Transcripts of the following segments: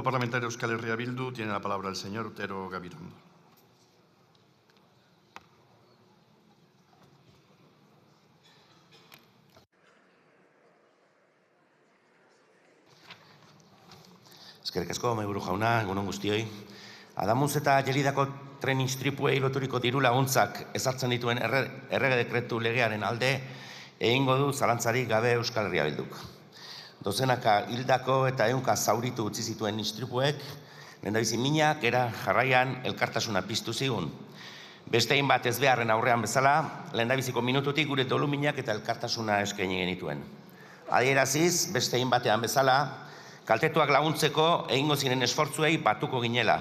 Parlamentario Euskal Herria Bildu, tiene la palabra el señor Otero Gabirondo. Eskerrik asko, mahaiburu jauna, egun on guztioi. Adamuz eta Gelidako tren istripuei loturiko diru laguntzak ezartzen dituen errege dekretu legearen alde egingo du zalantzarik gabe Euskal Herria Bilduk. Dozenaka hildako eta ehunka zauritu utzi zituen istripuek, lehendabizi minak era jarraian elkartasuna piztu zigun. Beste hainbat ezbeharren aurrean bezala, lehendabiziko minututik gure doluminak eta elkartasuna eskaini genituen. Adieraziz, beste hainbatean bezala, kaltetuak laguntzeko egingo ziren esfortzuei batuko ginela.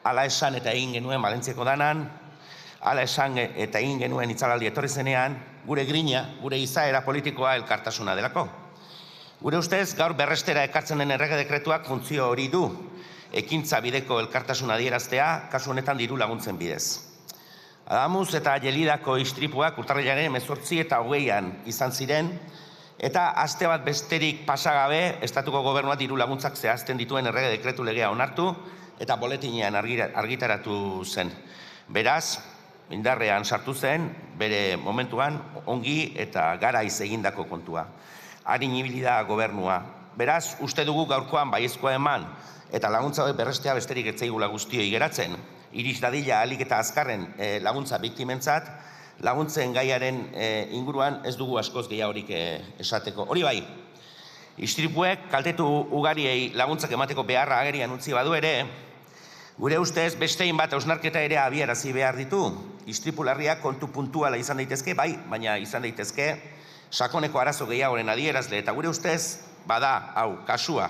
Hala esan eta egin genuen Valentziako danan, hala esan eta egin genuen Itzalaldi etorri zenean, gure grina, gure izaera politikoa elkartasuna delako. Gure ustez, gaur berrestera ekartzen den errege dekretuak funtzio hori du, ekintza bideko elkartasuna adieraztea, kasu honetan diru laguntzen bidez. Adamuz eta Gelidako istripuak urtarrilaren 18 eta 20an izan ziren, eta aste bat besterik pasagabe, estatuko gobernuak diru laguntzak zehazten dituen errege dekretu legea onartu, eta boletinean argitaratu zen. Beraz, indarrean sartu zen, bere momentuan ongi eta garaiz egindako kontua. Harin ibili da gobernua. Beraz, uste dugu gaurkoan baiezkoa eman, eta laguntza hori berrestea besterik ez zaigula guztioi geratzen. Iris dadila ahalik eta azkarren laguntza biktimentzat, laguntzen gaiaren inguruan ez dugu askoz gehiagorik esateko. Hori bai, istripuek kaltetu ugariei laguntzak emateko beharra agerian utzi badu ere, gure ustez bestein bat hausnarketa ere abiarazi behar ditu. Istripu larriak kontu puntuala izan daitezke, bai, baina izan daitezke sakoneko arazo gehiagoren adierazle, eta gure ustez, bada, hau, kasua.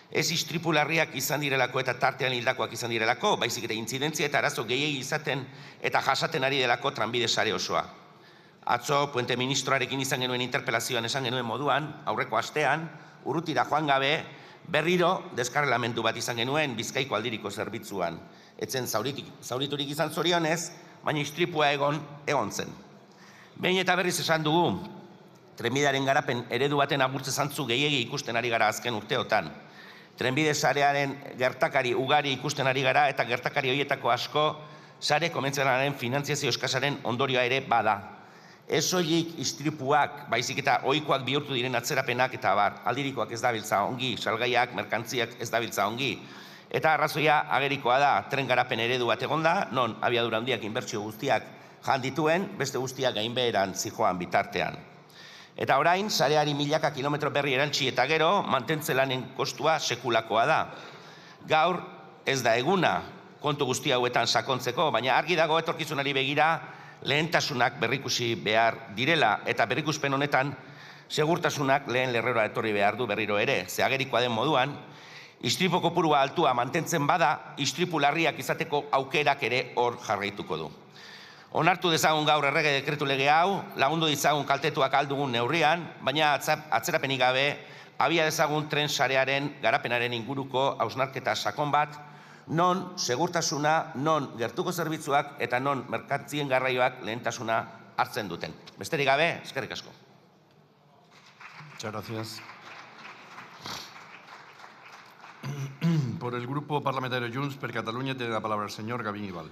Ez istripu larriak izan direlako eta tartean hildakoak izan direlako, baizik eta intzidentzia eta arazo gehiegi izaten eta jasaten ari delako tranbide sare osoa. Atzo, puente ministroarekin izan genuen interpelazioan esan genuen moduan, aurreko astean, urrutira joan gabe, berriro deskarrelamendu bat izan genuen Bizkaiko aldiriko zerbitzuan. Etzen zauriturik izan zorionez, baina istripua egon zen. Behin eta berriz esan dugu, trenbidearen garapen eredu baten agurtze zantzu gehiegi ikusten ari gara azken urteotan. Trenbide sarearen gertakari ugari ikusten ari gara eta gertakari horietako asko sare konbentzionalaren finantziazio eskasaren ondorioa ere bada. Ez soilik istripuak, baizik eta ohikoak bihurtu diren atzerapenak eta abar, aldirikoak ez dabiltza ongi, salgaiak, merkantziak ez dabiltza ongi. Eta arrazoia agerikoa da, tren garapen eredu bat egonda, non abiadura handiak inbertsio guztiak jan dituen, beste guztiak gainbeheran zijoan bitartean. Eta orain, sareari milaka kilometro berri erantzi eta gero, mantentze lanen kostua sekulakoa da. Gaur ez da eguna kontu guzti hauetan sakontzeko, baina argi dago etorkizunari begira lehentasunak berrikusi behar direla, eta berrikuspen honetan segurtasunak lehen lerrora etorri behar du berriro ere. Ze agerikoa den moduan, istripu kopurua altua mantentzen bada, istripu larriak izateko aukerak ere hor jarraituko du. Onartu dezagun gaur errege dekretu lege hau, lagundu ditzagun kaltetuak aldugun neurrian, baina atzerapenik gabe, abia dezagun tren sarearen garapenaren inguruko hausnarketa sakon bat, non segurtasuna, non gertuko zerbitzuak eta non merkantzien garraioak lehentasuna hartzen duten. Besterik gabe, eskerrik asko. Muchas gracias. Por el Grupo Parlamentario Junts per Catalunya tiene la palabra el señor Gavín Ibal.